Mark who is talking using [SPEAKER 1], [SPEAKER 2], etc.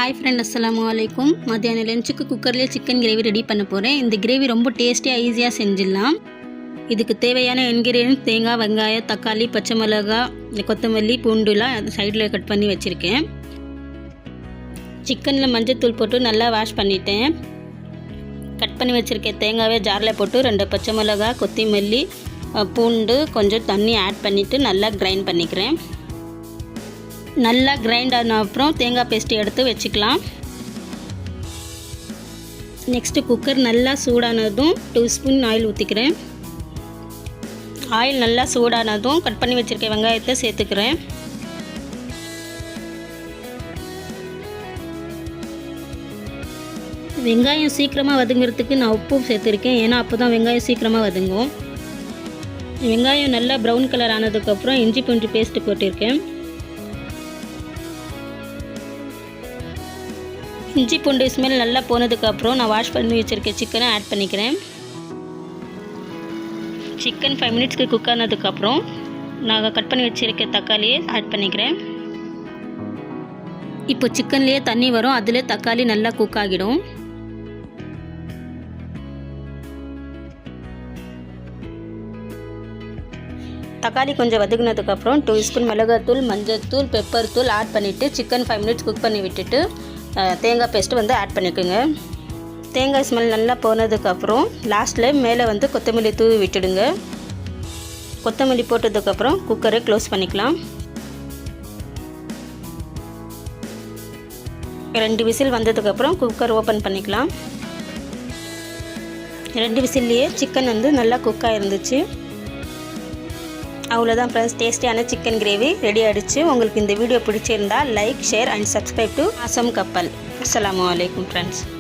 [SPEAKER 1] Hi friend, அஸ்ஸலாமு அலைக்கும். மத்தியானம் லஞ்சுக்கு குக்கர்லேயே சிக்கன் கிரேவி ரெடி பண்ண போகிறேன். இந்த கிரேவி ரொம்ப டேஸ்டியாக ஈஸியாக செஞ்சிடலாம். இதுக்கு தேவையான இன்கிரீடியன்ஸ் தேங்காய், வெங்காயம், தக்காளி, பச்சை மிளகாய், கொத்தமல்லி, பூண்டுலாம் அது சைடில் கட் பண்ணி வச்சுருக்கேன். சிக்கனில் மஞ்சள் போட்டு நல்லா வாஷ் பண்ணிட்டேன். கட் பண்ணி வச்சுருக்கேன் தேங்காயை ஜாரில் போட்டு 2 பச்சை மிளகாய், கொத்தமல்லி, பூண்டு, கொஞ்சம் தண்ணி ஆட் பண்ணிவிட்டு நல்லா கிரைண்ட் பண்ணிக்கிறேன். நல்லா கிரைண்ட் ஆன அப்புறம் தேங்காய் பேஸ்ட்டு எடுத்து வச்சுக்கலாம். நெக்ஸ்ட்டு குக்கர் நல்லா சூடானதும் 2 ஸ்பூன் ஆயில் ஊற்றிக்கிறேன். ஆயில் நல்லா சூடானதும் கட் பண்ணி வச்சுருக்க வெங்காயத்தை சேர்த்துக்கிறேன். வெங்காயம் சீக்கிரமாக வதங்கிறதுக்கு நான் உப்பு சேர்த்துருக்கேன். ஏன்னா அப்போ தான் வெங்காயம் சீக்கிரமாக வதங்கும். வெங்காயம் நல்லா ப்ரௌன் கலர் ஆனதுக்கப்புறம் இஞ்சி பூண்டு பேஸ்ட்டு போட்டிருக்கேன். இஞ்சி பூண்டு ஸ்மெல் நல்லா போனதுக்கப்புறம் நான் வாஷ் பண்ணி வச்சுருக்க சிக்கனை ஆட் பண்ணிக்கிறேன். சிக்கன் 5 மினிட்ஸ்க்கு குக் ஆனதுக்கப்புறம் நான் கட் பண்ணி வச்சுருக்க தக்காளியை ஆட் பண்ணிக்கிறேன். இப்போ சிக்கன்லேயே தண்ணி வரும், அதில் தக்காளி நல்லா குக் ஆகிடும். தக்காளி கொஞ்சம் வதங்கினதுக்கப்புறம் 2 ஸ்பூன் மிளகாத்தூள், மஞ்சள்தூள், பெப்பர் தூள் ஆட் பண்ணிவிட்டு சிக்கன் 5 மினிட்ஸ் குக் பண்ணி விட்டுட்டு தேங்காய் பேஸ்ட்டு வந்து ஆட் பண்ணிக்கோங்க. தேங்காய் ஸ்மெல் நல்லா போனதுக்கப்புறம் லாஸ்ட்டில் மேலே வந்து கொத்தமல்லி தூவி விட்டுடுங்க. கொத்தமல்லி போட்டதுக்கப்புறம் குக்கரை க்ளோஸ் பண்ணிக்கலாம். 2 விசில் வந்ததுக்கப்புறம் குக்கர் ஓப்பன் பண்ணிக்கலாம். 2 விசில்லையே சிக்கன் வந்து நல்லா குக்காக இருந்துச்சு. அவ்வளோதான் ஃப்ரெண்ட்ஸ், டேஸ்டியான சிக்கன் கிரேவி ரெடி ஆகிடுச்சு. உங்களுக்கு இந்த வீடியோ பிடிச்சிருந்தால் like, share and subscribe to awesome கப்பல். அஸ்ஸலாமு அலைக்கும் ஃப்ரெண்ட்ஸ்.